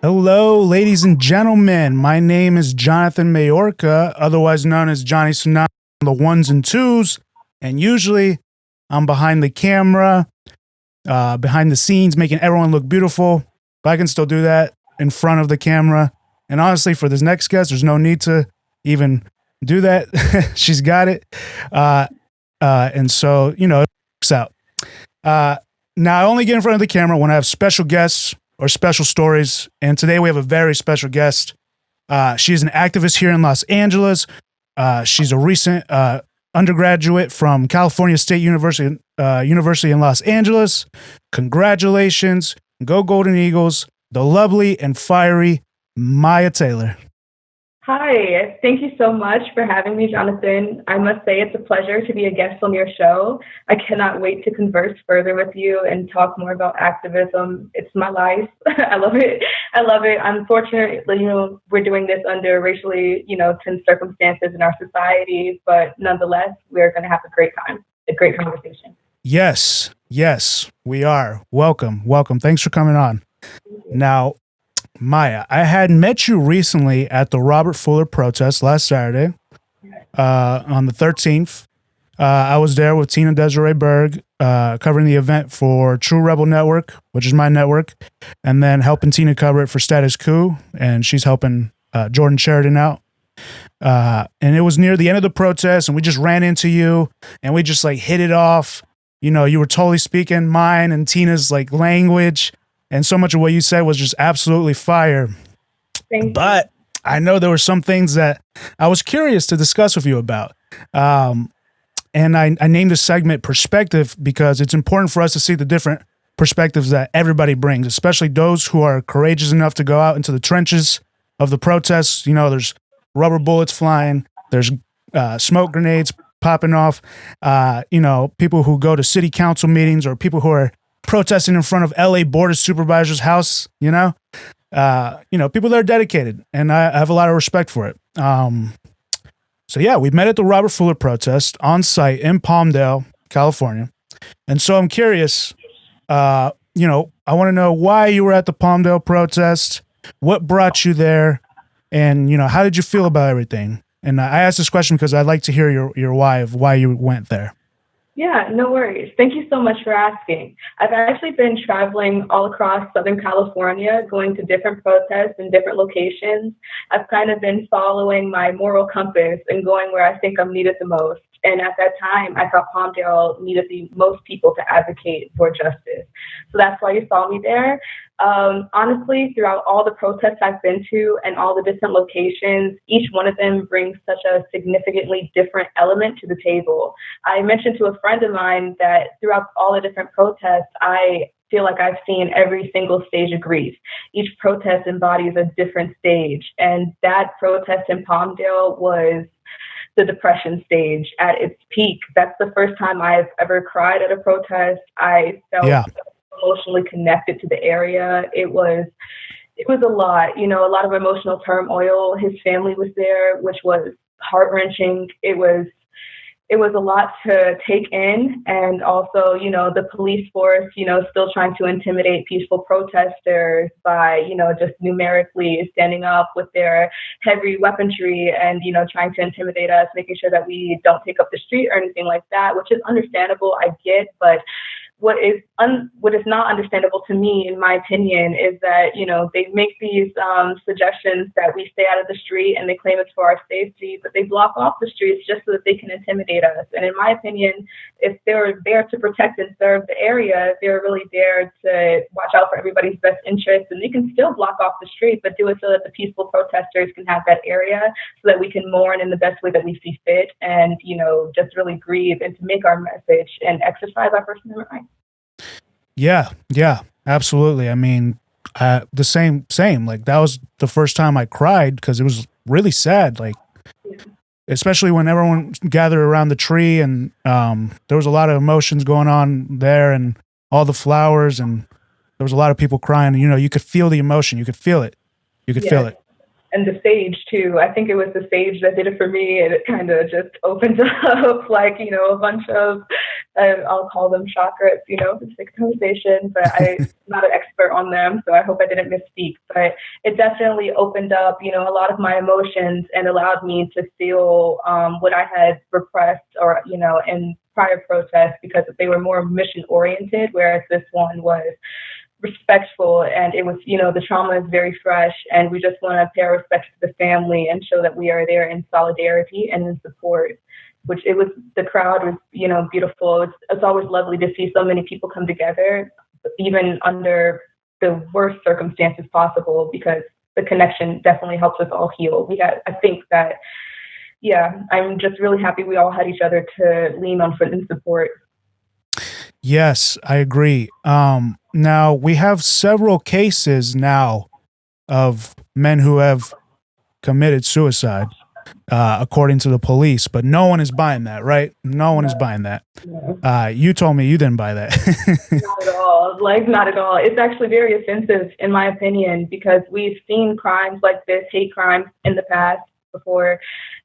Hello, ladies and gentlemen. My name is Jonathan Mayorca, otherwise known as Jonny Tsunami on the ones and twos. And usually I'm behind the camera, behind the scenes, making everyone look beautiful. But I can still do that in front of the camera. And honestly, for this next guest, there's no need to even do that. She's got it. And so, it works out. Now, I only get in front of the camera when I have special guests or special stories. And today we have a very special guest. She's an activist here in Los Angeles. She's a recent undergraduate from California State University in Los Angeles. Congratulations. Go Golden Eagles. The lovely and fiery Mya Taylor. Hi, thank you so much for having me, Jonathan. I must say it's a pleasure to be a guest on your show. I cannot wait to converse further with you and talk more about activism. It's my life. I love it. Unfortunately, we're doing this under racially, tense circumstances in our society, but nonetheless, we're going to have a great time, a great conversation. Yes, we are. Welcome. Thanks for coming on. Now, Mya, I had met you recently at the Robert Fuller protest last Saturday on the 13th. I was there with Tina Desiree Berg covering the event for True Rebel Network, which is my network, and then helping Tina cover it for Status Quo, and she's helping Jordan Sheridan out. And it was near the end of the protest, and we just ran into you, and we just hit it off. You were totally speaking mine and Tina's language. And so much of what you said was just absolutely fire. Thank you. But I know there were some things that I was curious to discuss with you about. And I named the segment Perspective because it's important for us to see the different perspectives that everybody brings, especially those who are courageous enough to go out into the trenches of the protests. There's rubber bullets flying. There's smoke grenades popping off. People who go to city council meetings or people who are protesting in front of LA Board of Supervisors house, people that are dedicated, and I have a lot of respect for it. So yeah, we met at the Robert Fuller protest on site in Palmdale, California. And so I'm curious, I want to know why you were at the Palmdale protest, what brought you there, and, how did you feel about everything? And I asked this question because I'd like to hear your why of why you went there. Yeah, no worries. Thank you so much for asking. I've actually been traveling all across Southern California, going to different protests in different locations. I've kind of been following my moral compass and going where I think I'm needed the most. And at that time, I thought Palmdale needed the most people to advocate for justice. So that's why you saw me there. Honestly, throughout all the protests I've been to and all the different locations, each one of them brings such a significantly different element to the table. I mentioned to a friend of mine that throughout all the different protests, I feel like I've seen every single stage of grief. Each protest embodies a different stage. And that protest in Palmdale was the depression stage at its peak. That's the first time I've ever cried at a protest. I felt emotionally connected to the area. It was a lot, a lot of emotional turmoil. His family was there, which was heart-wrenching. It was a lot to take in. And also, the police force, still trying to intimidate peaceful protesters by, just numerically standing up with their heavy weaponry and, trying to intimidate us, making sure that we don't take up the street or anything like that, which is understandable. I get, but what is not understandable to me, in my opinion, is that, they make these suggestions that we stay out of the street and they claim it's for our safety, but they block off the streets just so that they can intimidate us. And in my opinion, if they're there to protect and serve the area, they're really there to watch out for everybody's best interests. And they can still block off the street, but do it so that the peaceful protesters can have that area so that we can mourn in the best way that we see fit and, just really grieve and to make our message and exercise our First Amendment rights. Yeah, absolutely. I mean, the same. That was the first time I cried because it was really sad. Especially when everyone gathered around the tree and there was a lot of emotions going on there and all the flowers and there was a lot of people crying. You could feel the emotion. You could feel it. Feel it. and the sage too. I think it was the sage that did it for me, and it kind of just opened up like, a bunch of, I'll call them chakras, for the sake of conversation, but I'm not an expert on them, so I hope I didn't misspeak. But it definitely opened up, a lot of my emotions and allowed me to feel what I had repressed or, in prior protests, because they were more mission oriented, whereas this one was respectful, and it was, the trauma is very fresh, and we just want to pay our respects to the family and show that we are there in solidarity and in support. The crowd was, beautiful. It's always lovely to see so many people come together, even under the worst circumstances possible, because the connection definitely helps us all heal. I think that, I'm just really happy we all had each other to lean on for and support. Yes, I agree. Now we have several cases now of men who have committed suicide, according to the police, but no one is buying that, right? No one is buying that. You told me you didn't buy that. Not at all. Not at all. It's actually very offensive, in my opinion, because we've seen crimes like this, hate crimes, in the past before.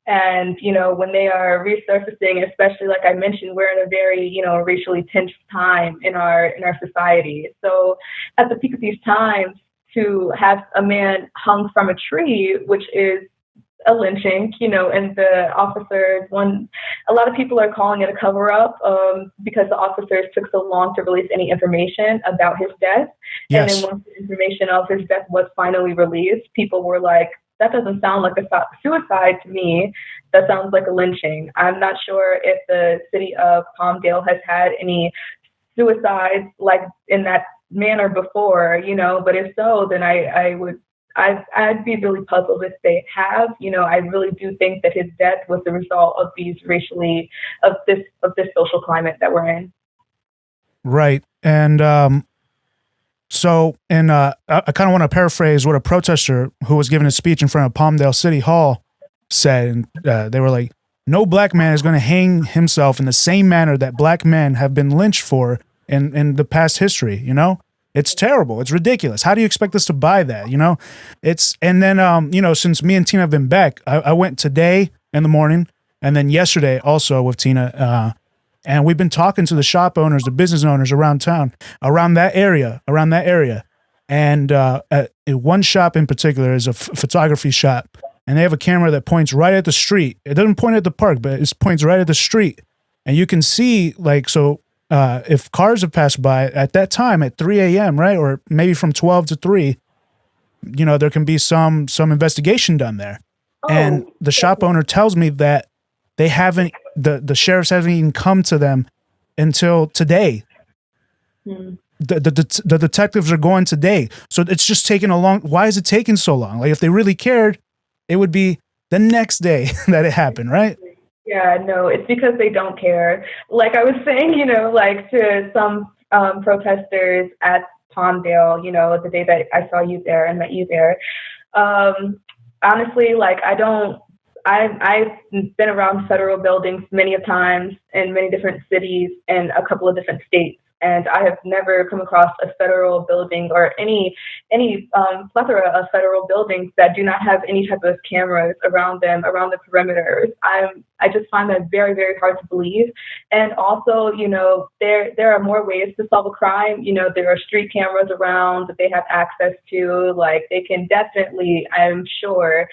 And, when they are resurfacing, especially like I mentioned, we're in a very, racially tense time in our society. So at the peak of these times, to have a man hung from a tree, which is a lynching, and the officers, a lot of people are calling it a cover-up, because the officers took so long to release any information about his death. Yes. And then once the information of his death was finally released, people were like, that doesn't sound like a suicide to me. That sounds like a lynching. I'm not sure if the city of Palmdale has had any suicides like in that manner before, but if so, then I'd be really puzzled if they have. I really do think that his death was the result of this social climate that we're in. Right. And so, I kind of want to paraphrase what a protester who was giving a speech in front of Palmdale City Hall said. And they were like, no black man is going to hang himself in the same manner that black men have been lynched for in the past history. It's terrible. It's ridiculous. How do you expect us to buy that? And then, since me and Tina have been back, I went today in the morning and then yesterday also with Tina, and we've been talking to the shop owners, the business owners around town, around that area. And one shop in particular is a photography shop, and they have a camera that points right at the street. It doesn't point at the park, but it points right at the street. And you can see, if cars have passed by at that time at 3 a.m., right, or maybe from 12 to 3, there can be some investigation done there. And the shop owner tells me that they haven't, the sheriffs haven't even come to them until today. The detectives are going today. So it's just taking a long, why is it taking so long? Like, if they really cared, it would be the next day that it happened, right? Yeah, no, it's because they don't care. Like I was saying, to some protesters at Palmdale, the day that I saw you there and met you there. Honestly, I've been around federal buildings many a times in many different cities and a couple of different states. And I have never come across a federal building or any plethora of federal buildings that do not have any type of cameras around them, around the perimeters. I just find that very, very hard to believe. And also, there are more ways to solve a crime. There are street cameras around that they have access to. Like, they can definitely, I'm sure,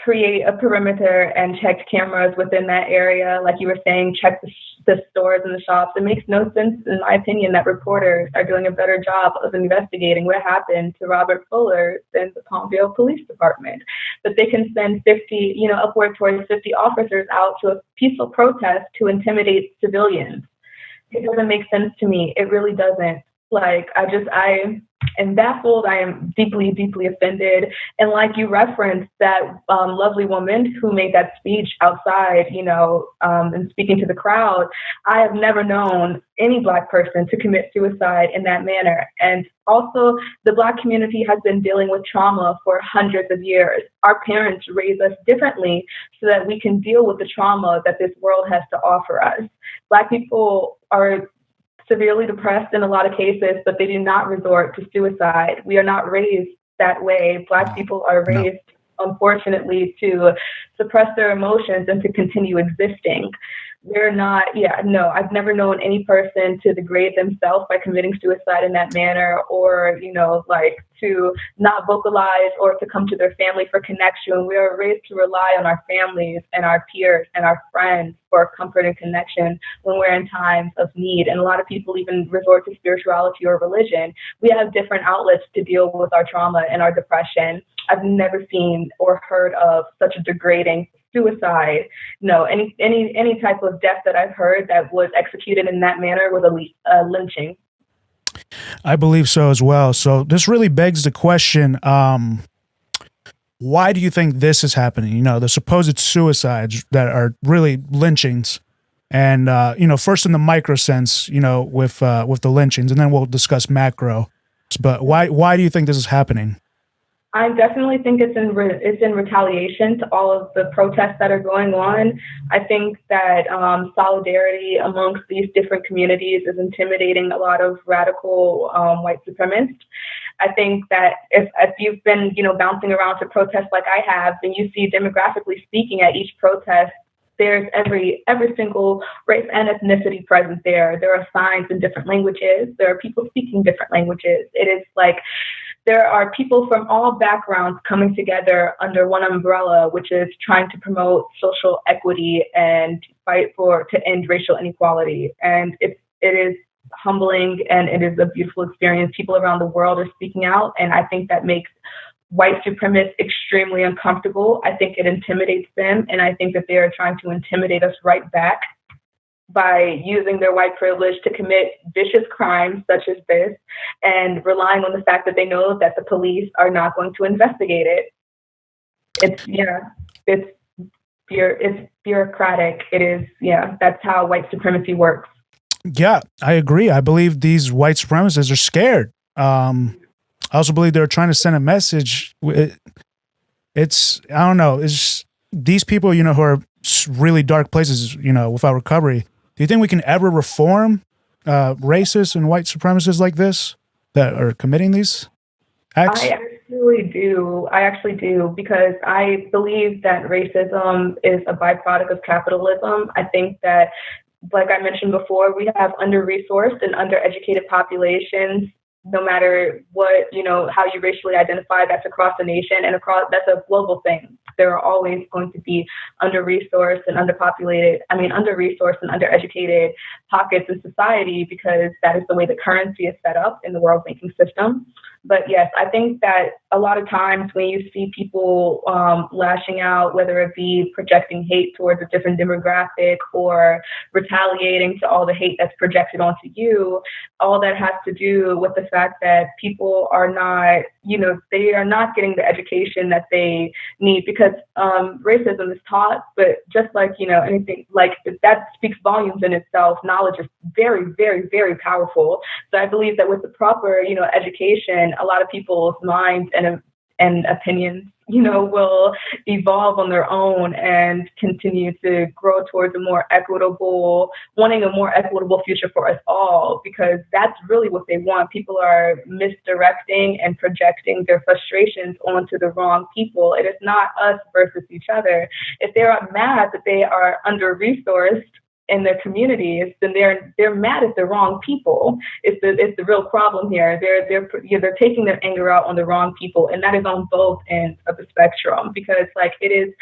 create a perimeter and check cameras within that area. Like you were saying, check the stores and the shops. It makes no sense, in my opinion, that reporters are doing a better job of investigating what happened to Robert Fuller than the Palmdale Police Department. But they can send 50, upward towards 50 officers out to a peaceful protest to intimidate civilians. It doesn't make sense to me. It really doesn't. I am baffled. I am deeply, deeply offended. And like you referenced, that lovely woman who made that speech outside, and speaking to the crowd, I have never known any Black person to commit suicide in that manner. And also, the Black community has been dealing with trauma for hundreds of years. Our parents raise us differently so that we can deal with the trauma that this world has to offer us. Black people are severely depressed in a lot of cases, but they do not resort to suicide. We are not raised that way. Black people are No. raised, unfortunately, to suppress their emotions and to continue existing. We're not, yeah, no, I've never known any person to degrade themselves by committing suicide in that manner, or, like to not vocalize or to come to their family for connection. We are raised to rely on our families and our peers and our friends for comfort and connection when we're in times of need. And a lot of people even resort to spirituality or religion. We have different outlets to deal with our trauma and our depression. I've never seen or heard of such a degrading suicide. No, any type of death that I've heard that was executed in that manner was a lynching. I believe so as well. So this really begs the question, why do you think this is happening? The supposed suicides that are really lynchings. And, first in the micro sense, with the lynchings, and then we'll discuss macro. But why do you think this is happening? I definitely think it's in retaliation to all of the protests that are going on. I think that solidarity amongst these different communities is intimidating a lot of radical white supremacists. I think that if you've been, bouncing around to protests like I have, then you see demographically speaking at each protest, there's every single race and ethnicity present there. There are signs in different languages. There are people speaking different languages. It is like there are people from all backgrounds coming together under one umbrella, which is trying to promote social equity and fight to end racial inequality. And it is humbling, and it is a beautiful experience. People around the world are speaking out, and I think that makes white supremacists extremely uncomfortable. I think it intimidates them, and I think that they are trying to intimidate us right back by using their white privilege to commit vicious crimes such as this, and relying on the fact that they know that the police are not going to investigate it. It's bureaucratic. It is, that's how white supremacy works. Yeah, I agree. I believe these white supremacists are scared. I also believe they're trying to send a message. It's I don't know. It's these people, who are really dark places, without recovery. Do you think we can ever reform racists and white supremacists like this that are committing these acts? I actually do, because I believe that racism is a byproduct of capitalism. I think that, like I mentioned before, we have under-resourced and undereducated populations. No matter what, how you racially identify, that's across the nation and that's a global thing. There are always going to be under-resourced and undereducated pockets in society, because that is the way the currency is set up in the world banking system. But yes, I think that a lot of times when you see people lashing out, whether it be projecting hate towards a different demographic or retaliating to all the hate that's projected onto you, all that has to do with the fact that people are not, they are not getting the education that they need, because racism is taught, but just like, anything, like that speaks volumes in itself. Knowledge is very, very, very powerful. So I believe that with the proper, education, a lot of people's minds and opinions, will evolve on their own and continue to grow towards wanting a more equitable future for us all, because that's really what they want. People are misdirecting and projecting their frustrations onto the wrong people. It is not us versus each other. If they are mad that they are under-resourced in their communities, then they're mad at the wrong people. It's the real problem here. They're taking their anger out on the wrong people, and that is on both ends of the spectrum, because it is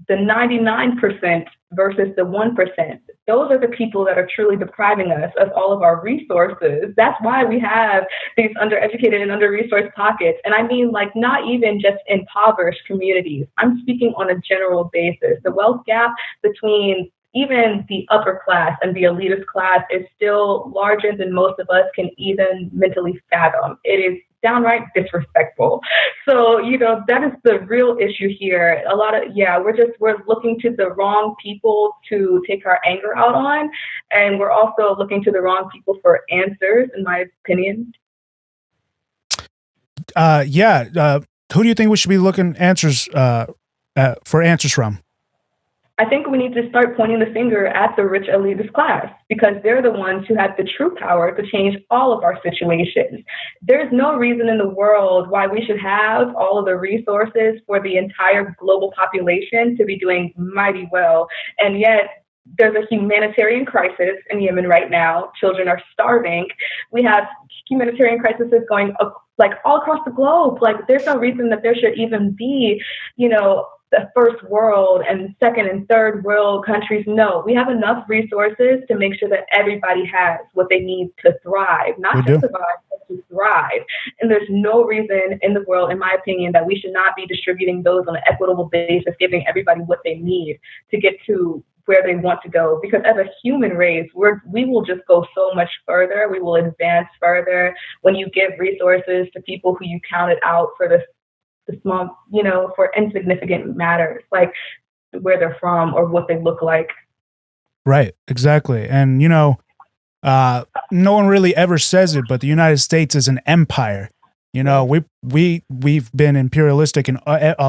the 99% versus the 1%. Those are the people that are truly depriving us of all of our resources. That's why we have these undereducated and under-resourced pockets. And I mean, not even just impoverished communities. I'm speaking on a general basis. The wealth gap between even the upper class and the elitist class is still larger than most of us can even mentally fathom. It is downright disrespectful. So, that is the real issue here. We're looking to the wrong people to take our anger out on, and we're also looking to the wrong people for answers, in my opinion. Who do you think we should be looking for answers from? I think we need to start pointing the finger at the rich elitist class because they're the ones who have the true power to change all of our situations. There's no reason in the world why we should have all of the resources for the entire global population to be doing mighty well. And yet there's a humanitarian crisis in Yemen right now. Children are starving. We have humanitarian crises going like all across the globe. Like there's no reason that there should even be, the first world and second and third world countries. No, we have enough resources to make sure that everybody has what they need to thrive, not to survive, but to thrive. And there's no reason in the world, in my opinion, that we should not be distributing those on an equitable basis, giving everybody what they need to get to where they want to go. Because as a human race, we will just go so much further. We will advance further when you give resources to people who you counted out for the small, for insignificant matters, like where they're from or what they look like. Right, exactly. And, no one really ever says it, but the United States is an empire. We've been imperialistic in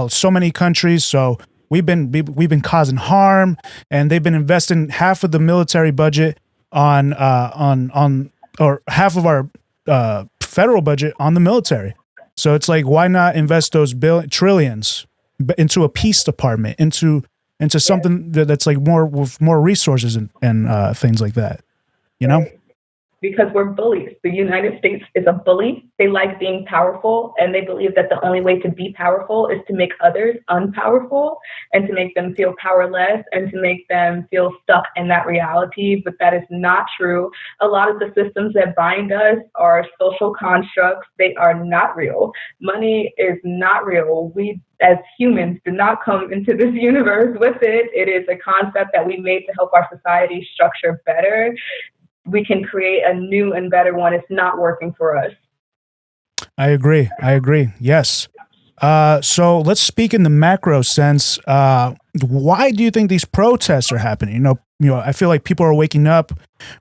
so many countries. So we've been causing harm, and they've been investing half of the military budget on or half of our federal budget on the military. So it's like, why not invest those trillions into a peace department, into something that's like with more resources and things like that, Because we're bullies. The United States is a bully. They like being powerful, and they believe that the only way to be powerful is to make others unpowerful and to make them feel powerless and to make them feel stuck in that reality. But that is not true. A lot of the systems that bind us are social constructs. They are not real. Money is not real. We, as humans, did not come into this universe with it. It is a concept that we made to help our society structure better. We can create a new and better one. It's not working for us. I agree. Yes. So let's speak in the macro sense. Why do you think these protests are happening? I feel like people are waking up.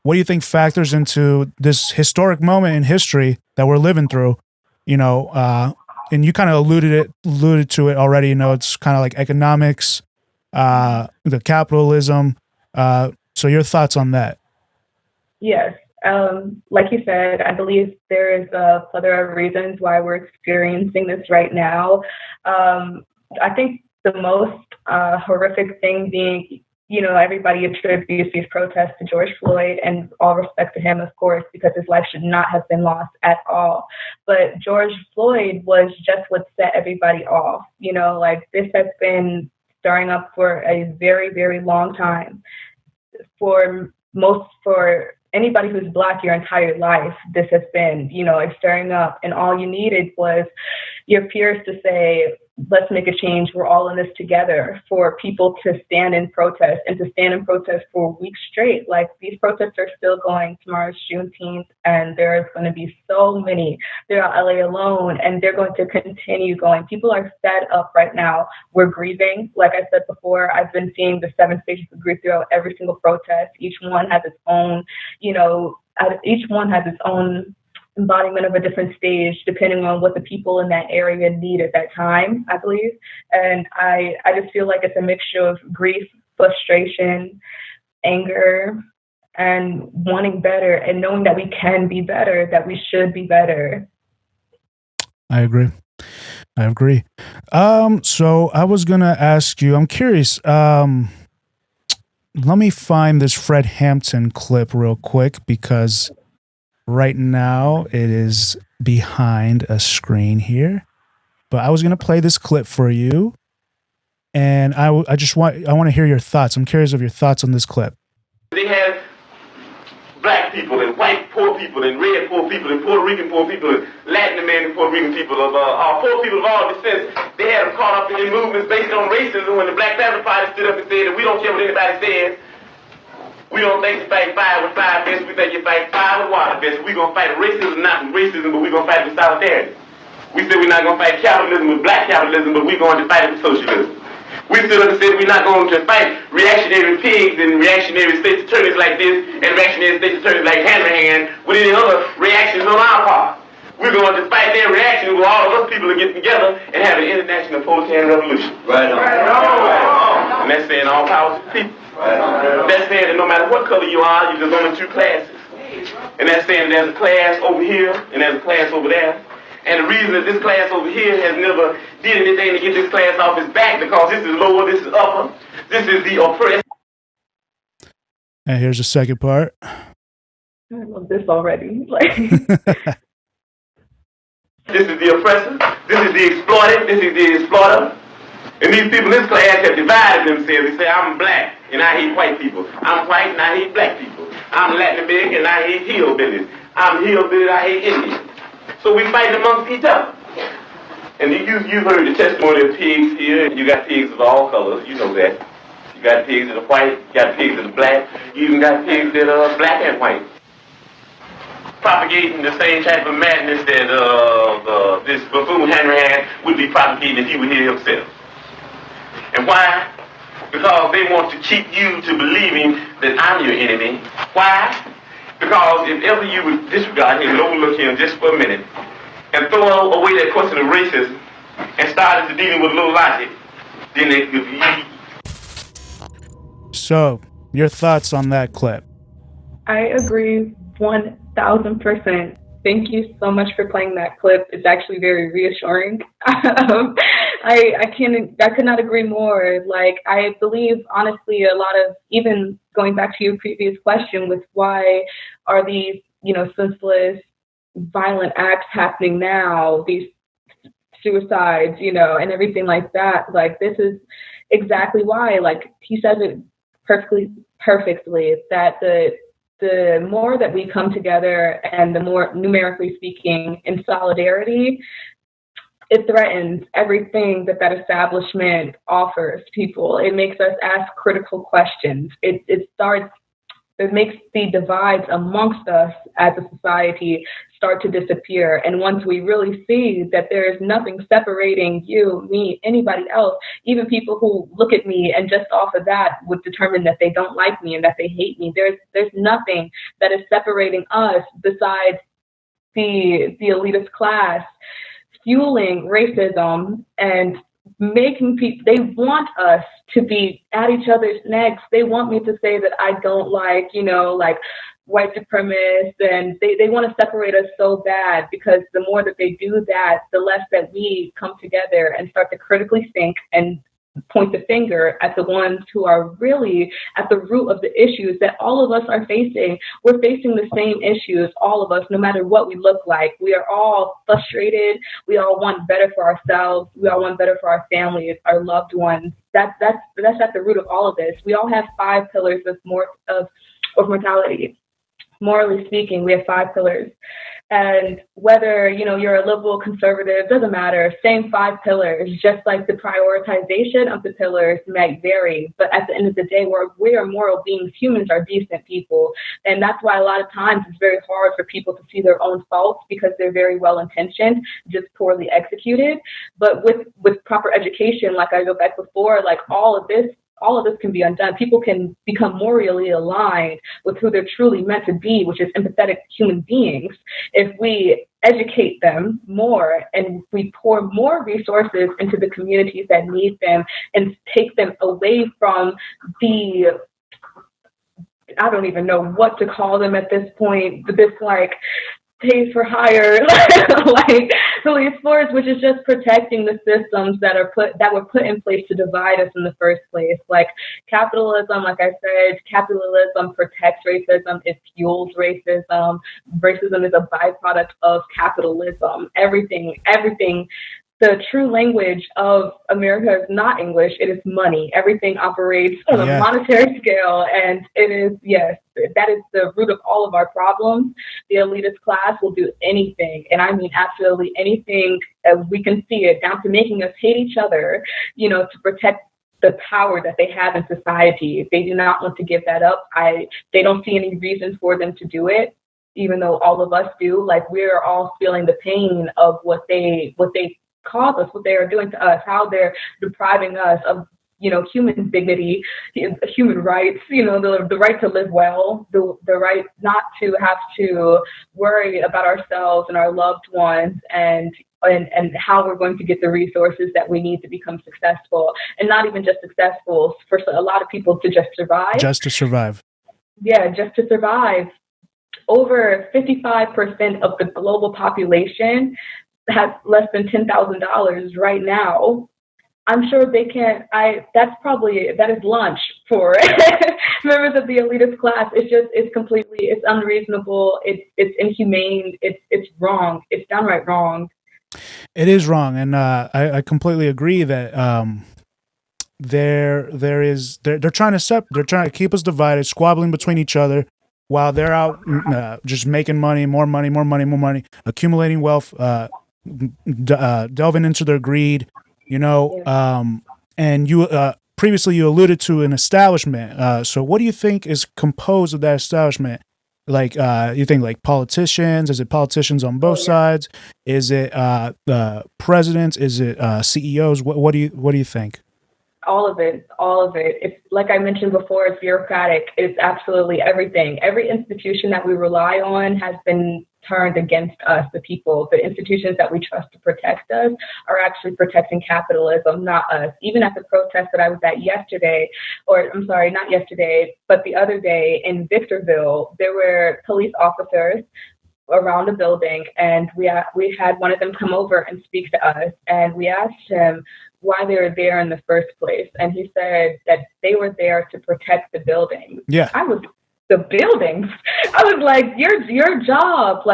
What do you think factors into this historic moment in history that we're living through? And you kind of alluded to it already. It's kind of like economics, the capitalism. So your thoughts on that? Yes. Like you said, I believe there is a plethora of reasons why we're experiencing this right now. I think the most horrific thing being, everybody attributes these protests to George Floyd, and all respect to him, of course, because his life should not have been lost at all. But George Floyd was just what set everybody off. This has been stirring up for a very, very long time. For anybody who's Black your entire life, this has been, stirring up. And all you needed was your peers to say, let's make a change. We're all in this together, for people to stand in protest and to stand in protest for weeks straight. Like, these protests are still going. Tomorrow's Juneteenth, and there's going to be so many. They're out LA alone, and they're going to continue going. People are fed up right now. We're grieving. Like I said before, I've been seeing the 7 stages of grief throughout every single protest. Each one has its own, each one has its own embodiment of a different stage, depending on what the people in that area need at that time, I believe. And I just feel like it's a mixture of grief, frustration, anger, and wanting better, and knowing that we can be better, that we should be better. I agree. So I was going to ask you, I'm curious, let me find this Fred Hampton clip real quick, because right now it is behind a screen here. But I was going to play this clip for you, and I want to hear your thoughts. I'm curious of your thoughts on this clip. They have Black people and white poor people and red poor people and Puerto Rican poor people and Latin American Puerto Rican people of poor people of all descents. They had them caught up in movements based on racism when the Black Panther Party stood up and said that we don't care what anybody says. We don't think you fight fire with fire best. We think you fight fire with water best. We're going to fight racism, not with racism, but we're going to fight with solidarity. We said we're not going to fight capitalism with Black capitalism, but we're going to fight it with socialism. We stood up and said we're not going to fight reactionary pigs and reactionary state's attorneys like this and reactionary state's attorneys like Hanrahan with any other reactions on our part. we're going to fight their reaction where all of us people are getting together and have an international proletarian revolution. Right on. Right on. And that's saying all power to the people. Right on. That's saying that no matter what color you are, there's only two classes. And that's saying there's a class over here and there's a class over there. And the reason that this class over here has never did anything to get this class off its back, because this is lower, this is upper, this is the oppressed. And here's the second part. I love this already. Like, this is the oppressor, this is the exploited, this is the exploiter. And these people in this class have divided themselves. They say, I'm black and I hate white people. I'm white and I hate black people. I'm Latin American and I hate hillbillies. I'm hillbilly, I hate Indians. So we fight amongst each other. And you've heard the testimony of pigs here. You got pigs of all colors, you know that. You got pigs that are white, you got pigs that are black, you even got pigs that are black and white. Propagating the same type of madness that this buffoon Hanrahan would be propagating if he were here himself. And why? Because they want to cheat you to believing that I'm your enemy. Why? Because if ever you would disregard him and overlook him just for a minute and throw away that question of racism and start into dealing with a little logic, then it could be. So, your thoughts on that clip? I agree 1000%. Thank you so much for playing that clip. It's actually very reassuring. I could not agree more. Like, I believe, honestly, a lot of, even going back to your previous question with why are these, senseless, violent acts happening now, these suicides, and everything like that. Like, this is exactly why. Like, he says it perfectly, that the more that we come together and the more, numerically speaking, in solidarity, it threatens everything that establishment offers people. It makes us ask critical questions. It makes the divides amongst us as a society start to disappear. And once we really see that there is nothing separating you, me, anybody else, even people who look at me and just off of that would determine that they don't like me and that they hate me, there's nothing that is separating us besides the elitist class fueling racism and making people, they want us to be at each other's necks. They want me to say that I don't like, white supremacists, and they want to separate us so bad, because the more that they do that, the less that we come together and start to critically think and point the finger at the ones who are really at the root of the issues that all of us are facing. We're facing the same issues, all of us, no matter what we look like. We are all frustrated. We all want better for ourselves. We all want better for our families, our loved ones. That's at the root of all of this. We all have 5 pillars of mortality. Morally speaking, we have 5 pillars. And whether, you're a liberal, conservative, doesn't matter, same 5 pillars, just like the prioritization of the pillars might vary. But at the end of the day, we are moral beings. Humans are decent people. And that's why a lot of times it's very hard for people to see their own faults, because they're very well intentioned, just poorly executed. But with proper education, like I go back before, like all of this can be undone. People can become morally aligned with who they're truly meant to be, which is empathetic human beings, if we educate them more and we pour more resources into the communities that need them and take them away from the, I don't even know what to call them at this point, this pays for hire, like police force, which is just protecting the systems that were put in place to divide us in the first place. Like capitalism, like I said, capitalism protects racism, it fuels racism. Racism is a byproduct of capitalism. Everything. The true language of America is not English, it is money. Everything operates on a monetary scale, and it is, yes, that is the root of all of our problems. The elitist class will do anything, and I mean absolutely anything, as we can see it, down to making us hate each other, to protect the power that they have in society. They do not want to give that up. They don't see any reason for them to do it, even though all of us do. Like, we're all feeling the pain of what they cause us, what they are doing to us, how they're depriving us of human dignity, human rights, the right to live well, the right not to have to worry about ourselves and our loved ones and how we're going to get the resources that we need to become successful, and not even just successful, for a lot of people to just survive. Just to survive. Yeah, just to survive. Over 55% of the global population has less than $10,000 right now. I'm sure they can't. That is lunch for members of the elitist class. It's unreasonable. It's inhumane. It's wrong. It's downright wrong. It is wrong, and I completely agree that they're trying to keep us divided, squabbling between each other, while they're out just making money, more money, accumulating wealth, delving into their greed, and you previously you alluded to an establishment. So what do you think is composed of that establishment? Like, you think like politicians? Is it politicians on both sides? Is it presidents? Is it CEOs? What do you think? All of it. It's like I mentioned before, it's bureaucratic. It's absolutely everything. Every institution that we rely on has been turned against us, the people. The institutions that we trust to protect us are actually protecting capitalism, not us. Even at the protest that I was at yesterday, or I'm sorry, not yesterday, but the other day in Victorville, there were police officers around the building, and we had one of them come over and speak to us, and we asked him why they were there in the first place, and he said that they were there to protect the buildings. Yeah, the buildings. I was like, your job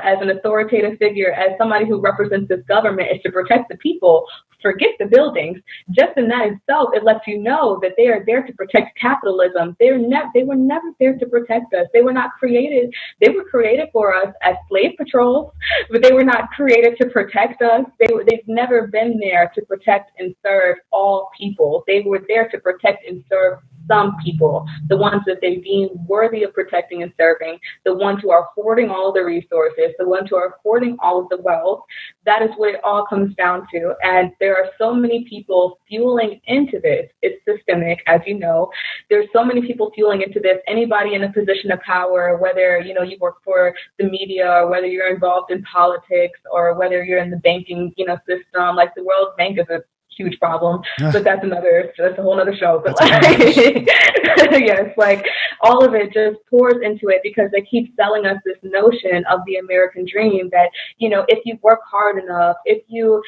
as an authoritative figure, as somebody who represents this government, is to protect the people. Forget the buildings. Just in that itself, it lets you know that they are there to protect capitalism. They were never there to protect us. They were not created. They were created for us as slave patrols, but they were not created to protect us. They've never been there to protect and serve all people. They were there to protect and serve some people, the ones that they deem worthy of protecting and serving, the ones who are hoarding all of the resources, the ones who are hoarding all of the wealth. That is what it all comes down to. And there are so many people fueling into this. It's systemic, as you know. There's so many people fueling into this. Anybody in a position of power, whether you work for the media, or whether you're involved in politics, or whether you're in the banking system, like the World Bank is a huge problem, but that's a whole other show. But yes, like all of it just pours into it because they keep selling us this notion of the American dream that, if you work hard enough, if you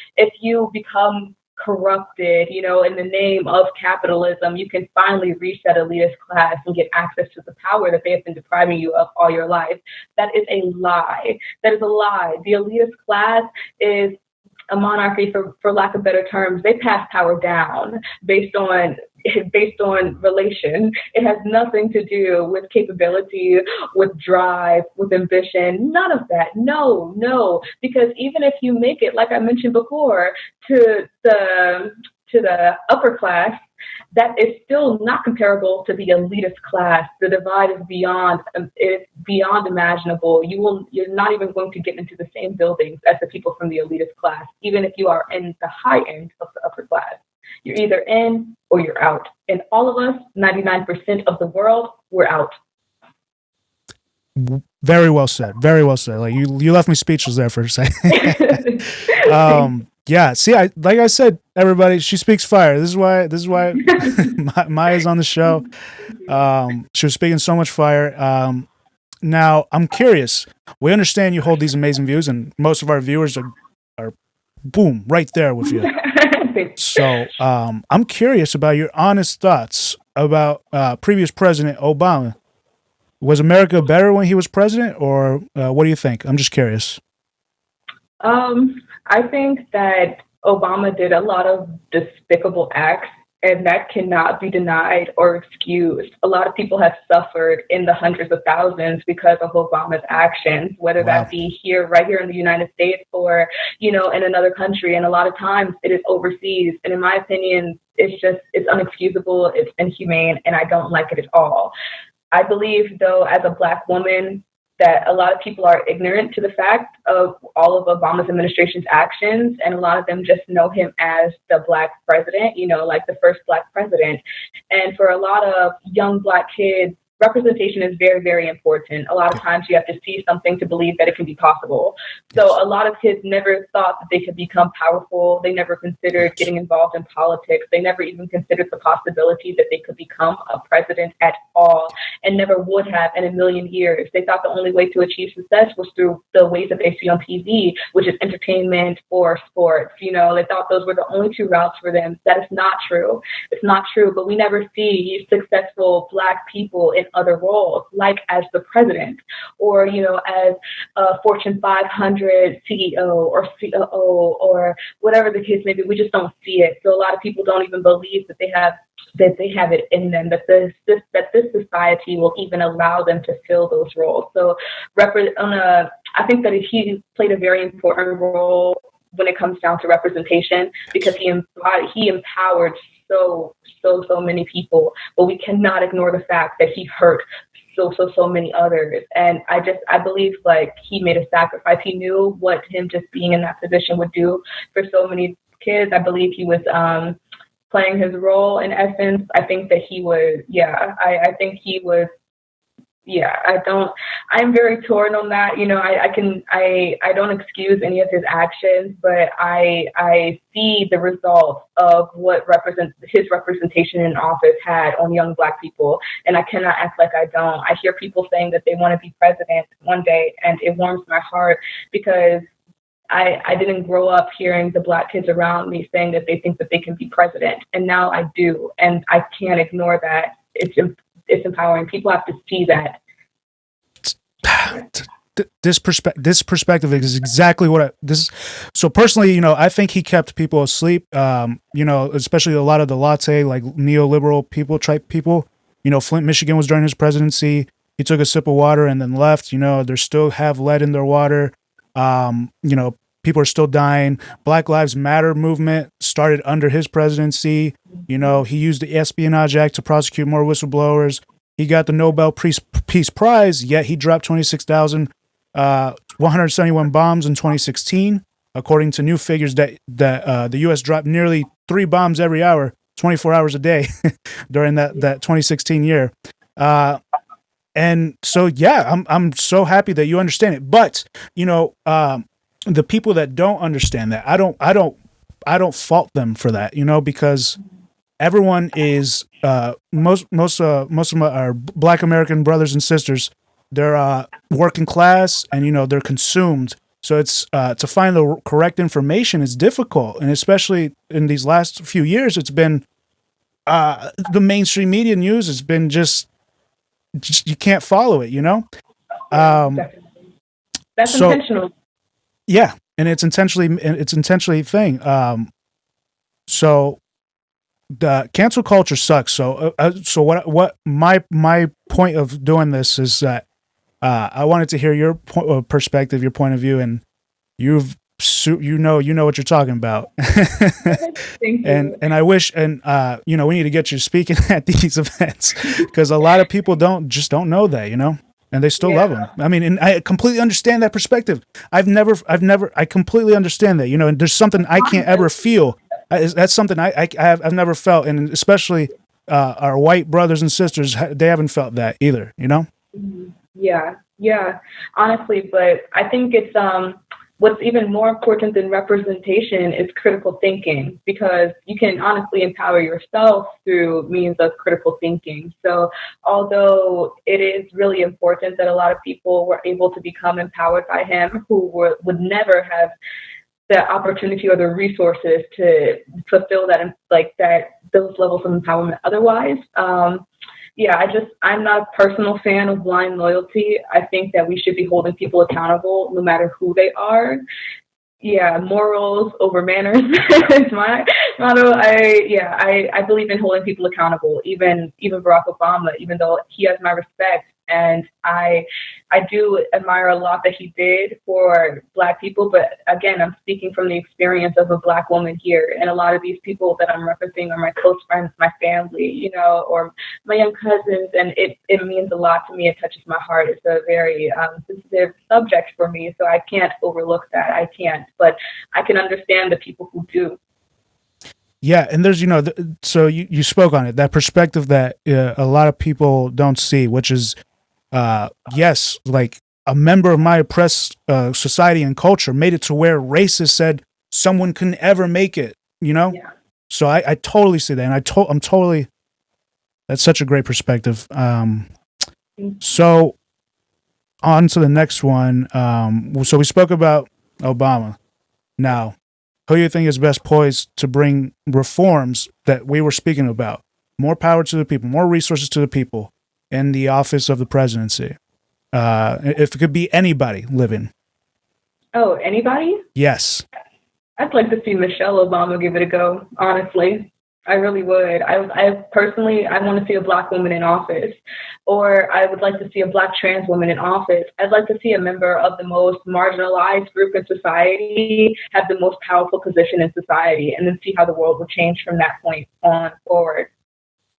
become corrupted, in the name of capitalism, you can finally reach that elitist class and get access to the power that they have been depriving you of all your life. That is a lie. That is a lie. The elitist class is a monarchy, for lack of better terms. They pass power down based on relation. It has nothing to do with capability, with drive, with ambition. None of that. No. Because even if you make it, like I mentioned before, to the upper class, that is still not comparable to the elitist class. The divide is beyond imaginable. You're not even going to get into the same buildings as the people from the elitist class, even if you are in the high end of the upper class. You're either in or you're out. And all of us, 99% of the world, we're out. Very well said. Very well said. Like you left me speechless there for a second. Yeah. See, like I said, everybody, she speaks fire. This is why Maya's on the show. She was speaking so much fire. Now I'm curious. We understand you hold these amazing views, and most of our viewers are boom right there with you. So I'm curious about your honest thoughts about previous President Obama. Was America better when he was president, or what do you think? I'm just curious. I think that Obama did a lot of despicable acts, and that cannot be denied or excused. A lot of people have suffered in the hundreds of thousands because of Obama's actions, whether that be right here in the United States or, in another country. And a lot of times it is overseas. And in my opinion, it's unexcusable, it's inhumane, and I don't like it at all. I believe, though, as a Black woman, that a lot of people are ignorant to the fact of all of Obama's administration's actions, and a lot of them just know him as the Black president, like the first Black president. And for a lot of young Black kids, representation is very, very important. A lot of times you have to see something to believe that it can be possible. So a lot of kids never thought that they could become powerful. They never considered getting involved in politics. They never even considered the possibility that they could become a president at all, and never would have in a million years. They thought the only way to achieve success was through the ways that they see on TV, which is entertainment or sports. They thought those were the only two routes for them. That is not true. It's not true, but we never see successful Black people in other roles, like as the president, or as a Fortune 500 CEO or COO, or whatever the case may be. We just don't see it. So a lot of people don't even believe that they have it in them, that this society will even allow them to fill those roles. So I think that he played a very important role when it comes down to representation, because he empowered so many people, but we cannot ignore the fact that he hurt so many others. And I believe like he made a sacrifice. He knew what him just being in that position would do for so many kids. I believe he was playing his role in essence. I think that he was, I think he was, I'm very torn on that. I don't excuse any of his actions, but I see the results of what his representation in office had on young Black people. And I cannot act like I don't. I hear people saying that they want to be president one day, and it warms my heart, because I didn't grow up hearing the Black kids around me saying that they think that they can be president. And now I do. And I can't ignore that. It's empowering. People have to see that. This perspective is exactly what so personally, I think he kept people asleep, especially a lot of the latte, like neoliberal type people. Flint, Michigan was during his presidency. He took a sip of water and then left. They still have lead in their water. People are still dying. Black Lives Matter movement started under his presidency. He used the Espionage Act to prosecute more whistleblowers. He got the Nobel Peace Prize, yet he dropped 171 bombs in 2016, according to new figures that the U.S. dropped nearly 3 bombs every hour, 24 hours a day during that 2016 year. And so, I'm so happy that you understand it. But, the people that don't understand that, I don't fault them for that, because everyone is most of our Black American brothers and sisters. They're working class, and they're consumed. So it's to find the correct information is difficult, and especially in these last few years, it's been the mainstream media news has been just you can't follow it. That's intentional. Yeah, and it's intentionally a thing. So the cancel culture sucks. So what my point of doing this is that I wanted to hear your perspective, your point of view, and you know what you're talking about. Thank you. And I wish, and we need to get you speaking at these events, because a lot of people don't know that, and they still love him. I mean, and I completely understand that perspective. I completely understand that, and there's something I can't ever feel. That's something I've never felt, and especially our white brothers and sisters, they haven't felt that either, Yeah, honestly, but I think it's what's even more important than representation is critical thinking, because you can honestly empower yourself through means of critical thinking. So although it is really important that a lot of people were able to become empowered by him, who would never have the opportunity or the resources to fulfill that, those levels of empowerment otherwise. I'm not a personal fan of blind loyalty. I think that we should be holding people accountable no matter who they are. Yeah, morals over manners is my motto. I believe in holding people accountable, even Barack Obama, even though he has my respect. And I do admire a lot that he did for Black people. But again, I'm speaking from the experience of a Black woman here. And a lot of these people that I'm referencing are my close friends, my family, you know, or my young cousins. And it means a lot to me. It touches my heart. It's a very sensitive subject for me. So I can't overlook that. I can't. But I can understand the people who do. Yeah, and there's, so you spoke on it, that perspective that a lot of people don't see, which is, yes, like a member of my oppressed society and culture made it to where racists said someone couldn't ever make it, Yeah. So I totally see that, and I'm totally, that's such a great perspective. So on to the next one. So we spoke about Obama. Now, who do you think is best poised to bring reforms that we were speaking about? More power to the people, more resources to the people in the office of the presidency. If it could be anybody living. Oh, anybody? Yes. I'd like to see Michelle Obama give it a go, honestly. I really would. I personally, I want to see a Black woman in office, or I would like to see a Black trans woman in office. I'd like to see a member of the most marginalized group in society have the most powerful position in society, and then see how the world will change from that point on forward.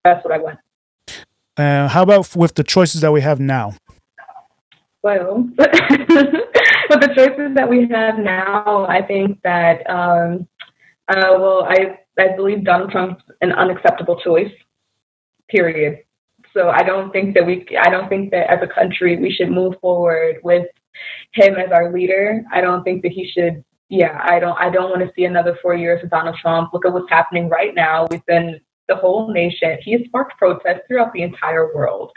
That's what I want. How about with the choices that we have now? Well, with the choices that we have now, I think that, I believe Donald Trump's an unacceptable choice, period. So I don't think that as a country we should move forward with him as our leader. I don't think that he should. Yeah, I don't want to see another 4 years of Donald Trump. Look at what's happening right now. The whole nation. He has sparked protests throughout the entire world.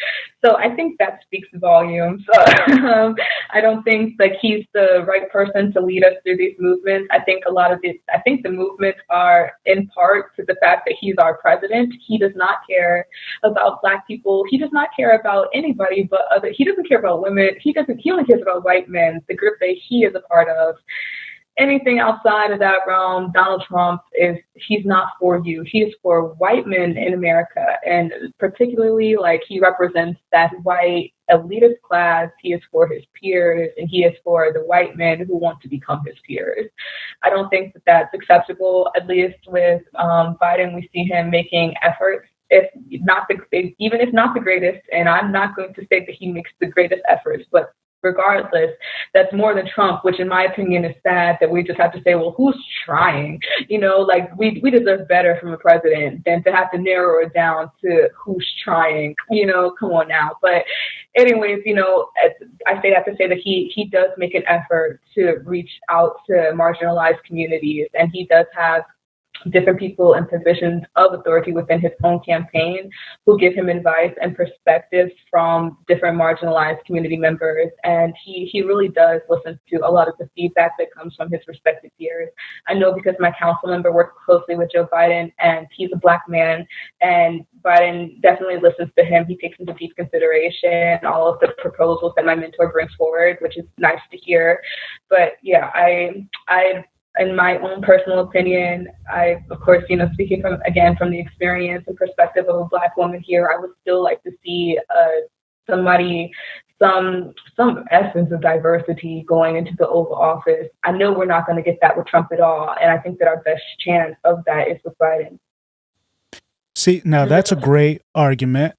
So I think that speaks volumes. I don't think that he's the right person to lead us through these movements. I think the movements are in part to the fact that he's our president. He does not care about Black people. He does not care about anybody but other. He doesn't care about women. He only cares about white men, the group that he is a part of. Anything outside of that realm, Donald Trump he's not for you. He is for white men in America. And particularly, like, he represents that white elitist class. He is for his peers, and he is for the white men who want to become his peers. I don't think that that's acceptable. At least with Biden, we see him making efforts, even if not the greatest, and I'm not going to say that he makes the greatest efforts, but regardless, that's more than Trump, which in my opinion is sad that we just have to say, well, who's trying? Like we deserve better from a president than to have to narrow it down to who's trying, come on now. But anyways, I say that to say that he does make an effort to reach out to marginalized communities, and he does have different people in positions of authority within his own campaign who give him advice and perspectives from different marginalized community members. And he really does listen to a lot of the feedback that comes from his respected peers. I know because my council member works closely with Joe Biden, and he's a Black man, and Biden definitely listens to him. He takes into deep consideration all of the proposals that my mentor brings forward, which is nice to hear. But yeah, I in my own personal opinion, I, of course, speaking from the experience and perspective of a Black woman here, I would still like to see some essence of diversity going into the Oval Office. I know we're not going to get that with Trump at all, and I think that our best chance of that is with Biden. See, now that's a great argument.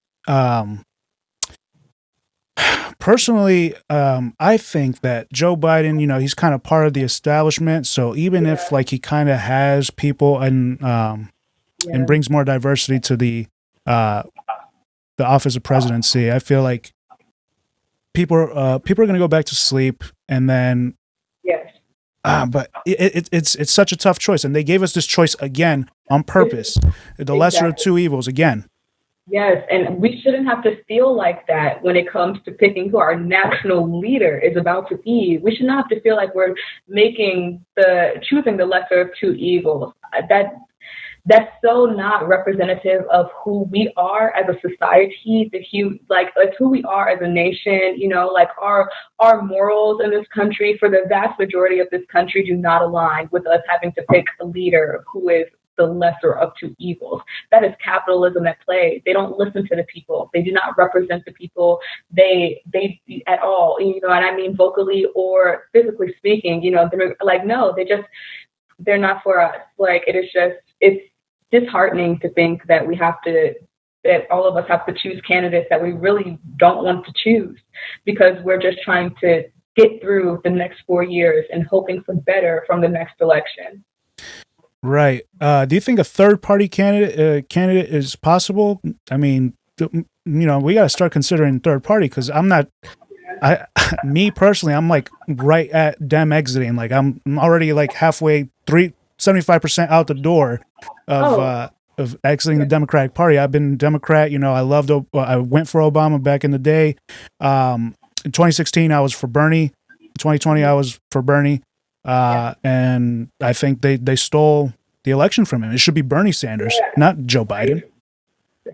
Personally, I think that Joe Biden, he's kind of part of the establishment. So even if like he kind of has people and brings more diversity to the office of presidency, I feel like people are going to go back to sleep, and then but it's such a tough choice, and they gave us this choice again on purpose. The lesser of two evils again. Yes, and we shouldn't have to feel like that when it comes to picking who our national leader is about to be. We should not have to feel like we're choosing the lesser of two evils. That's so not representative of who we are as a society, it's who we are as a nation. Like our morals in this country, for the vast majority of this country, do not align with us having to pick a leader who is the lesser of two evils. That is capitalism at play. They don't listen to the people. They do not represent the people. They at all, you know, and I mean vocally or physically speaking, you know, they're like, no, they're not for us. Like, it's disheartening to think that that all of us have to choose candidates that we really don't want to choose because we're just trying to get through the next 4 years and hoping for better from the next election. Right. Do you think a third party candidate is possible? I mean, you know, we got to start considering third party because me personally, I'm like right at Dem exiting. Like I'm already like halfway 75% out the door of exiting the Democratic Party. I've been Democrat. You know, I went for Obama back in the day. In 2016, I was for Bernie. In 2020, I was for Bernie. And I think they stole the election from him. It should be Bernie Sanders, not Joe Biden.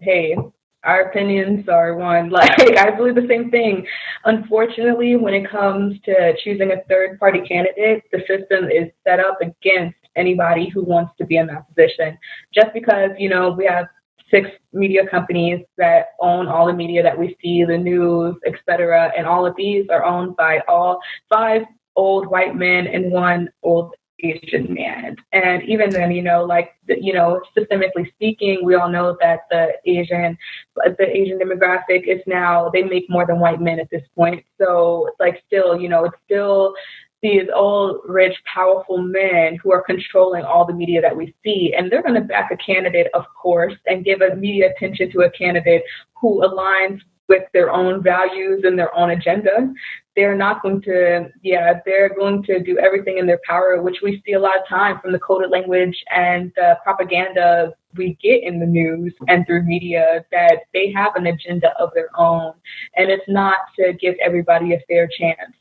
Hey, our opinions are one. Like, I believe the same thing. Unfortunately, when it comes to choosing a third party candidate, the system is set up against anybody who wants to be in that position. Just because, you know, we have 6 media companies that own all the media that we see, the news, etc., and all of these are owned by all 5 old white men and 1 old Asian man. And even then, you know, like, you know, systemically speaking, we all know that the Asian demographic is now, they make more than white men at this point. So like still, you know, it's still these old, rich, powerful men who are controlling all the media that we see. And they're going to back a candidate, of course, and give media attention to a candidate who aligns with their own values and their own agenda. They're not going to, they're going to do everything in their power, which we see a lot of time from the coded language and the propaganda we get in the news and through media, that they have an agenda of their own. And it's not to give everybody a fair chance.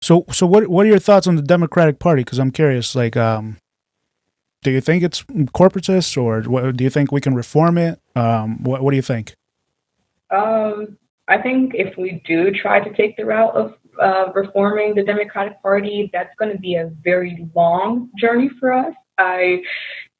So what are your thoughts on the Democratic Party? Because I'm curious, like, do you think it's corporatist, or do you think we can reform it? What do you think? I think if we do try to take the route of reforming the Democratic Party, that's going to be a very long journey for us. I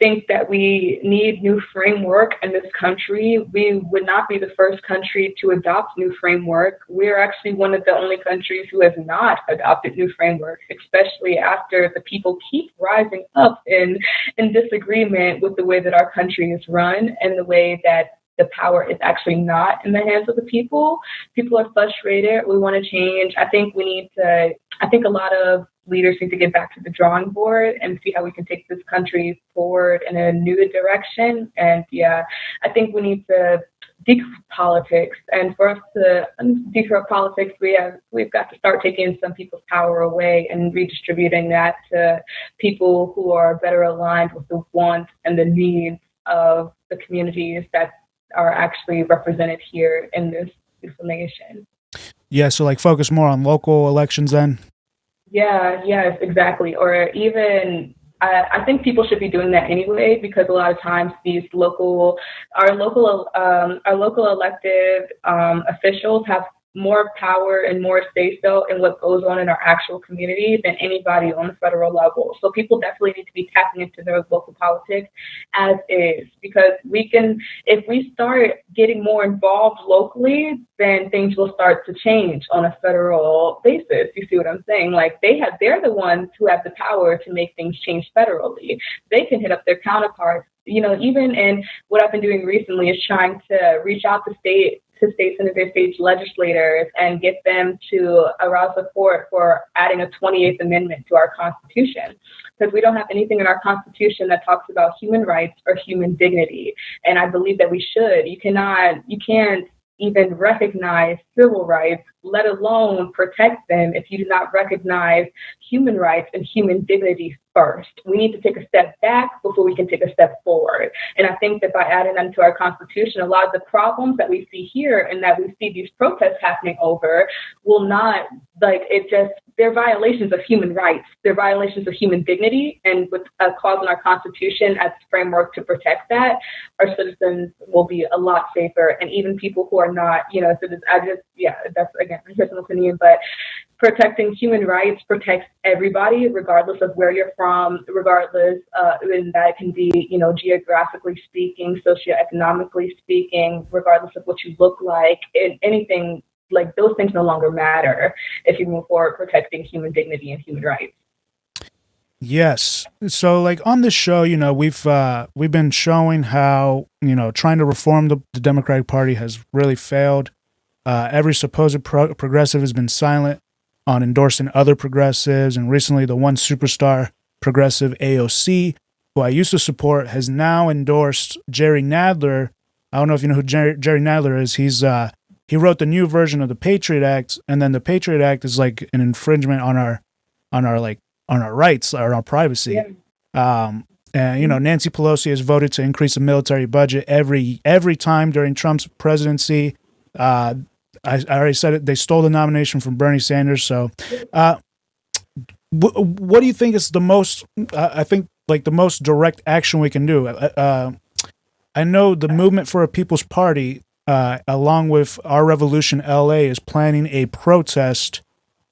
think that we need new framework in this country. We would not be the first country to adopt new framework. We're actually one of the only countries who has not adopted new framework, especially after the people keep rising up in disagreement with the way that our country is run and the way that the power is actually not in the hands of the people. People are frustrated. We want to change. I think a lot of leaders need to get back to the drawing board and see how we can take this country forward in a new direction. And I think we need to decorrupt politics. And for us to decorrupt politics, we've got to start taking some people's power away and redistributing that to people who are better aligned with the wants and the needs of the communities that are actually represented here in this beautiful nation. Yeah, so like focus more on local elections then? Yes, exactly. Or even, I think people should be doing that anyway, because a lot of times our local elected officials have more power and more say-so in what goes on in our actual community than anybody on the federal level. So people definitely need to be tapping into their local politics as is, because if we start getting more involved locally, then things will start to change on a federal basis. You see what I'm saying? Like they're the ones who have the power to make things change federally. They can hit up their counterparts. You know, even in what I've been doing recently is trying to reach out to state senators, state legislators, and get them to arouse support for adding a 28th Amendment to our Constitution. Because we don't have anything in our Constitution that talks about human rights or human dignity. And I believe that we should. You can't even recognize civil rights, let alone protect them, if you do not recognize human rights and human dignity first. We need to take a step back before we can take a step forward. And I think that by adding them to our Constitution, a lot of the problems that we see here and that we see these protests happening over will not, they're violations of human rights. They're violations of human dignity. And with a clause in our Constitution as a framework to protect that, our citizens will be a lot safer. And even people who are not, citizens, that's again, my personal opinion, but protecting human rights protects everybody, regardless of where you're from, regardless, and that can be, geographically speaking, socioeconomically speaking, regardless of what you look like, and anything like those things no longer matter if you move forward protecting human dignity and human rights. Yes. So like on this show, we've been showing how, trying to reform the Democratic Party has really failed. Every supposed progressive has been silent on endorsing other progressives. And recently the one superstar progressive AOC, who I used to support, has now endorsed Jerry Nadler. I don't know if you know who Jerry Nadler is. He wrote the new version of the Patriot Act, and then the Patriot Act is like an infringement on our rights or our privacy. Yeah. And Nancy Pelosi has voted to increase the military budget every time during Trump's presidency. I already said it. They stole the nomination from Bernie Sanders. So, what do you think is the most? I think like the most direct action we can do. I know the Movement for a People's Party, along with Our Revolution LA, is planning a protest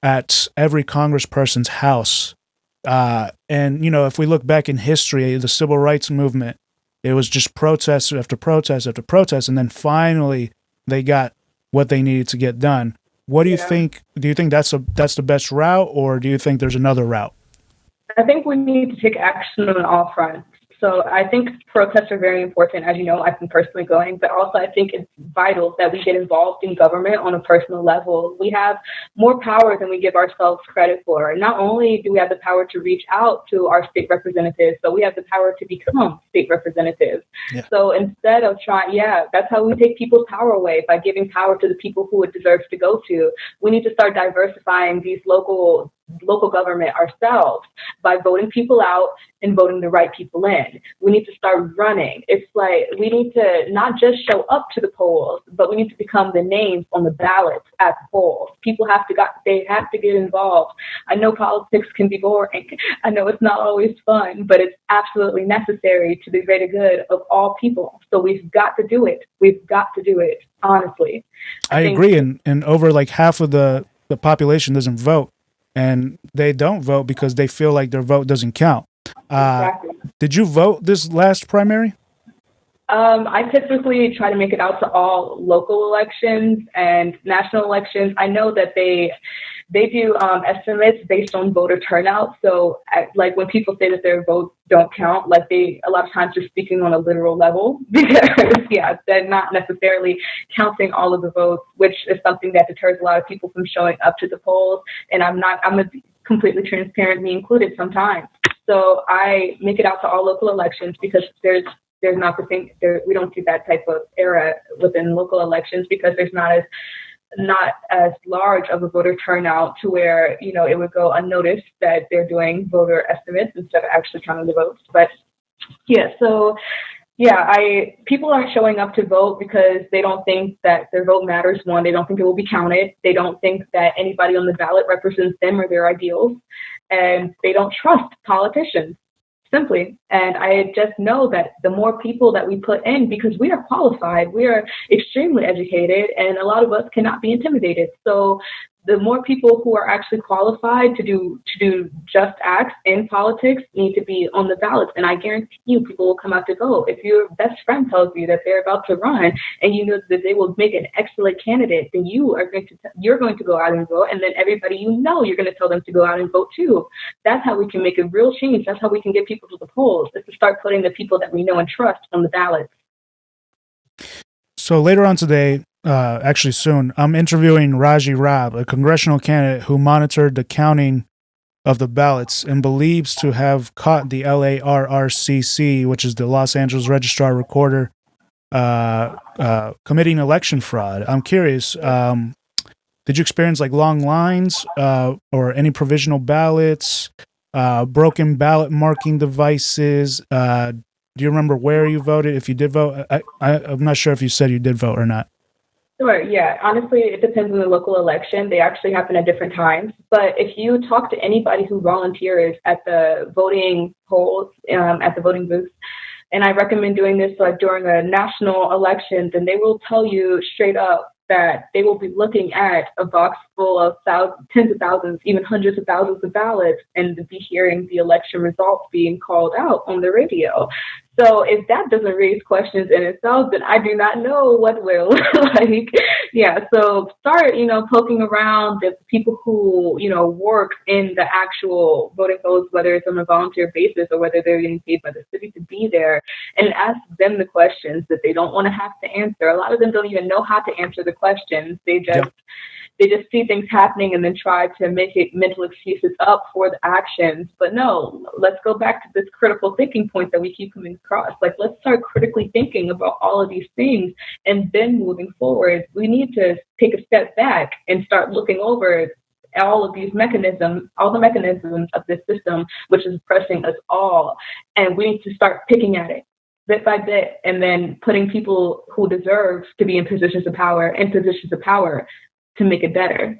at every congressperson's house. And if we look back in history, the civil rights movement, it was just protest after protest after protest, and then finally they got what they needed to get done. What do you think? Do you think that's the best route, or do you think there's another route? I think we need to take action on all fronts. So I think protests are very important. As you know, I've been personally going, but also I think it's vital that we get involved in government on a personal level. We have more power than we give ourselves credit for. Not only do we have the power to reach out to our state representatives, but we have the power to become state representatives. Yeah. So instead of that's how we take people's power away, by giving power to the people who it deserves to go to. We need to start diversifying these local government ourselves by voting people out and voting the right people in. We need to start running. It's like we need to not just show up to the polls, but we need to become the names on the ballots at the polls. People have to get involved. I know politics can be boring. I know it's not always fun, but it's absolutely necessary to the greater good of all people. So we've got to do it. We've got to do it, honestly. I agree. And over like half of the population doesn't vote. And they don't vote because they feel like their vote doesn't count. Exactly. Did you vote this last primary? I typically try to make it out to all local elections and national elections. I know that they do estimates based on voter turnout. So like when people say that their votes don't count, like a lot of times are speaking on a literal level because they're not necessarily counting all of the votes, which is something that deters a lot of people from showing up to the polls. And I'm completely transparent, me included sometimes. So I make it out to all local elections because there's not the same, we don't see that type of era within local elections because there's not as large of a voter turnout to where, it would go unnoticed that they're doing voter estimates instead of actually counting the votes. But people aren't showing up to vote because they don't think that their vote matters. One, they don't think it will be counted. They don't think that anybody on the ballot represents them or their ideals. And they don't trust politicians, simply. And I just know that the more people that we put in, because we are qualified, we are extremely educated, and a lot of us cannot be intimidated. So the more people who are actually qualified to do just acts in politics need to be on the ballots. And I guarantee you people will come out to vote. If your best friend tells you that they're about to run and you know that they will make an excellent candidate, then you're going to go out and vote. And then everybody you're going to tell them to go out and vote too. That's how we can make a real change. That's how we can get people to the polls, is to start putting the people that we know and trust on the ballots. So later on today, actually soon, I'm interviewing Raji Rab, a congressional candidate who monitored the counting of the ballots and believes to have caught the LARRCC, which is the Los Angeles Registrar Recorder, committing election fraud. I'm curious, did you experience like long lines or any provisional ballots, broken ballot marking devices? Do you remember where you voted? If you did vote, I'm not sure if you said you did vote or not. Sure, yeah. Honestly, it depends on the local election. They actually happen at different times. But if you talk to anybody who volunteers at the voting polls, at the voting booths, and I recommend doing this during a national election, then they will tell you straight up that they will be looking at a box full of tens of thousands, even hundreds of thousands of ballots, and be hearing the election results being called out on the radio. So if that doesn't raise questions in itself, then I do not know what will. Like, yeah. So start, poking around the people who, work in the actual voting polls, whether it's on a volunteer basis or whether they're getting paid by the city to be there, and ask them the questions that they don't want to have to answer. A lot of them don't even know how to answer the questions. They just see things happening and then try to make it mental excuses up for the actions. But no, let's go back to this critical thinking point that we keep coming across. Like, let's start critically thinking about all of these things, and then moving forward, we need to take a step back and start looking over all of these mechanisms, all the mechanisms of this system, which is oppressing us all. And we need to start picking at it bit by bit, and then putting people who deserve to be in positions of power to make it better.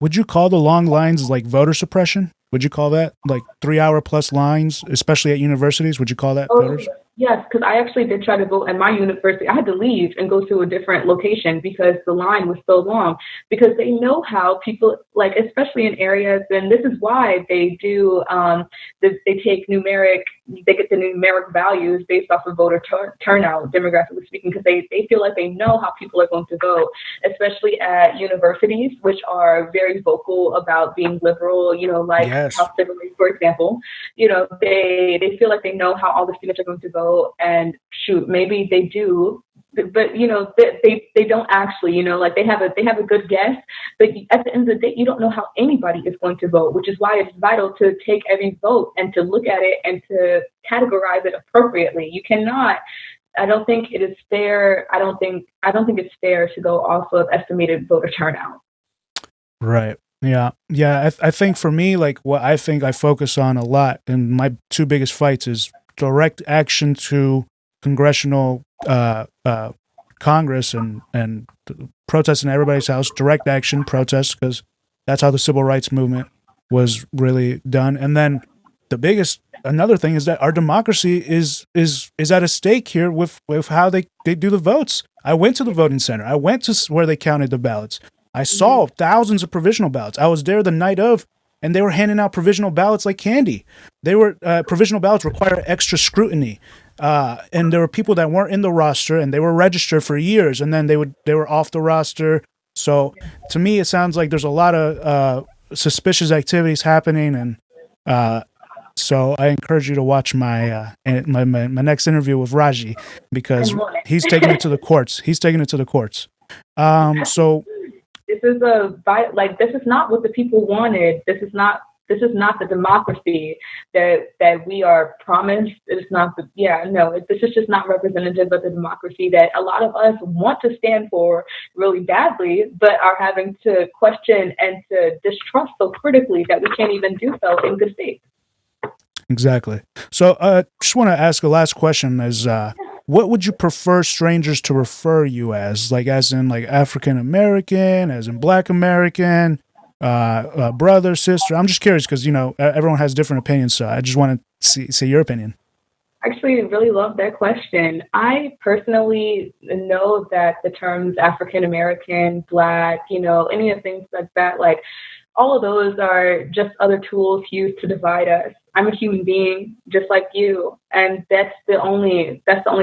Would you call the long lines like voter suppression? Would you call that like 3-hour plus lines, especially at universities? Would you call that voters? Yes, because I actually did try to vote at my university. I had to leave and go to a different location because the line was so long, because they know how people, like, especially in areas, and this is why they do, they get the numeric values based off of voter turnout, demographically speaking, because they feel like they know how people are going to vote, especially at universities, which are very vocal about being liberal, like Yes. House Civil Rights, for example. They feel like they know how all the students are going to vote. And shoot, maybe they do, but they don't actually, like they have a good guess, but at the end of the day, you don't know how anybody is going to vote, which is why it's vital to take every vote and to look at it and to categorize it appropriately. You cannot. I don't think it is fair. I don't think it's fair to go off of estimated voter turnout. Right. Yeah. I think for me, like, what I think I focus on a lot, and my two biggest fights is direct action to congressional Congress and protests in everybody's house, direct action protests, because that's how the civil rights movement was really done. And then another thing is that our democracy is at a stake here with how they do the votes. I went to the voting center. I went to where they counted the ballots. I saw thousands of provisional ballots. I was there the night of, and they were handing out provisional ballots like candy. They were provisional ballots require extra scrutiny, and there were people that weren't in the roster, and they were registered for years, and then they were off the roster. So to me, it sounds like there's a lot of suspicious activities happening, and so I encourage you to watch my next interview with Raji, because he's taking it to the courts. So. This is not what the people wanted. This is not the democracy that we are promised. It's not this is just not representative of the democracy that a lot of us want to stand for really badly, but are having to question and to distrust so critically that we can't even do so in good faith. Exactly. So just want to ask a last question is, what would you prefer strangers to refer you as? Like, as in like African American, as in Black American, brother, sister? I'm just curious because, everyone has different opinions. So I just want to see your opinion. I actually really love that question. I personally know that the terms African American, Black, any of the things like that, like all of those are just other tools used to divide us. I'm a human being just like you, and that's the only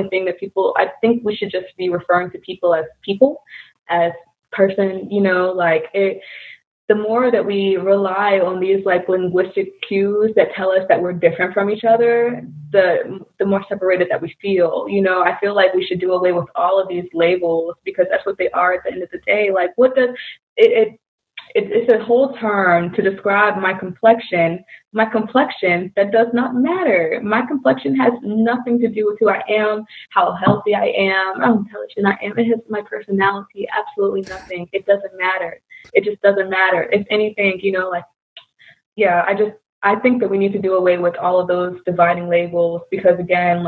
thing that people. I think we should just be referring to people, as person. Like it. The more that we rely on these like linguistic cues that tell us that we're different from each other, the more separated that we feel. I feel like we should do away with all of these labels, because that's what they are at the end of the day. Like, what does it it's a whole term to describe my complexion. My complexion, that does not matter. My complexion has nothing to do with who I am, how healthy I am, how intelligent I am. It has my personality, absolutely nothing. It doesn't matter. It just doesn't matter. If anything, I think that we need to do away with all of those dividing labels, because again,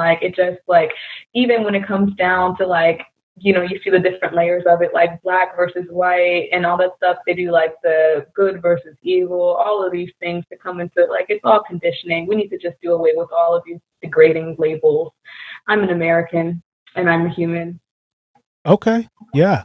even when it comes down to you see the different layers of it, like Black versus white and all that stuff. They do like the good versus evil, all of these things that come into it's all conditioning. We need to just do away with all of these degrading labels. I'm an American and I'm a human. Okay. Yeah.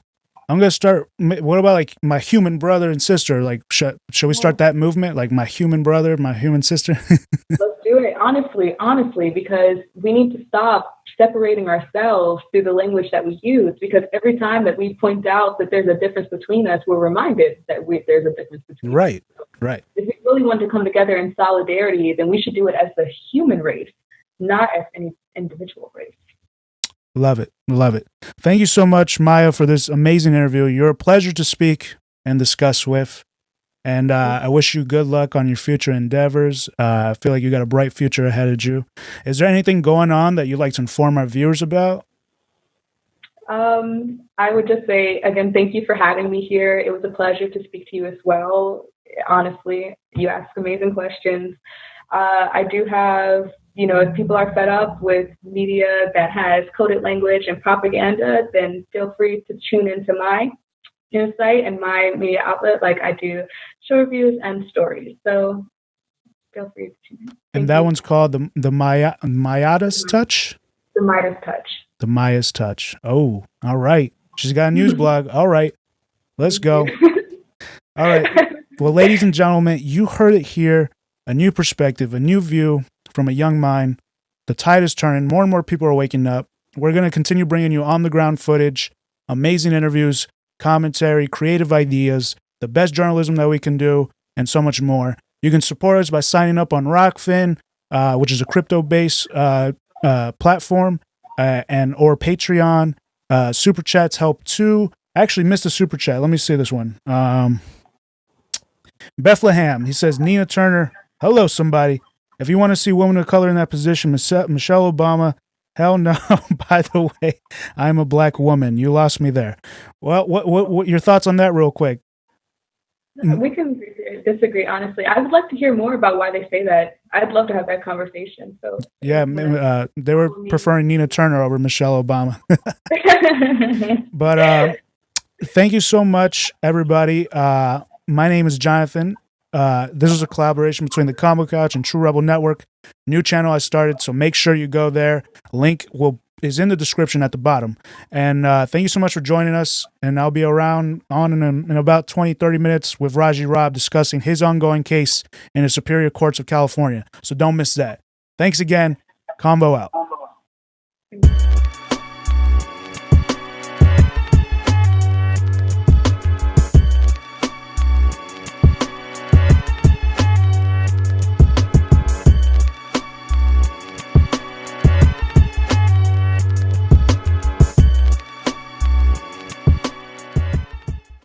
I'm gonna start. What about like my human brother and sister? Like, should we start that movement? Like my human brother, my human sister. Let's do it. Honestly, because we need to stop separating ourselves through the language that we use. Because every time that we point out that there's a difference between us, we're reminded that there's a difference between right, us. Right. If we really want to come together in solidarity, then we should do it as the human race, not as any individual race. Love it. Love it. Thank you so much, Mya, for this amazing interview. You're a pleasure to speak and discuss with. And I wish you good luck on your future endeavors. I feel like you got a bright future ahead of you. Is there anything going on that you'd like to inform our viewers about? I would just say, again, thank you for having me here. It was a pleasure to speak to you as well. Honestly, you ask amazing questions. I do have, if people are fed up with media that has coded language and propaganda, then feel free to tune into my site and my media outlet. Like I do show reviews and stories. So feel free to tune in. And that one's called the Mya's Touch? The Midas Touch. The Mya's Touch. Oh, all right. She's got a news blog. All right. Let's go. All right. Well, ladies and gentlemen, you heard it here. A new perspective, a new view from a young mind. The tide is turning. More and more people are waking up. We're going to continue bringing you on-the-ground footage, amazing interviews, commentary, creative ideas, the best journalism that we can do, and so much more. You can support us by signing up on Rockfin, which is a crypto-based platform, and or Patreon. Super chats help too. I actually missed a super chat. Let me see this one. Bethlehem, he says, Nina Turner, hello, somebody. If you want to see women of color in that position, Michelle Obama, hell no. By the way, I'm a black woman. You lost me there. Well, what your thoughts on that real quick? We can disagree, honestly. I would like to hear more about why they say that. I'd love to have that conversation. So yeah, they were preferring Nina Turner over Michelle Obama. But thank you so much, everybody. My name is Jonathan. This is a collaboration between the Combo Couch and True Rebel Network. New channel I started, so make sure you go there. Link is in the description at the bottom. And thank you so much for joining us. And I'll be around in about 20, 30 minutes with Raji Rob discussing his ongoing case in the Superior Courts of California. So don't miss that. Thanks again. Combo out.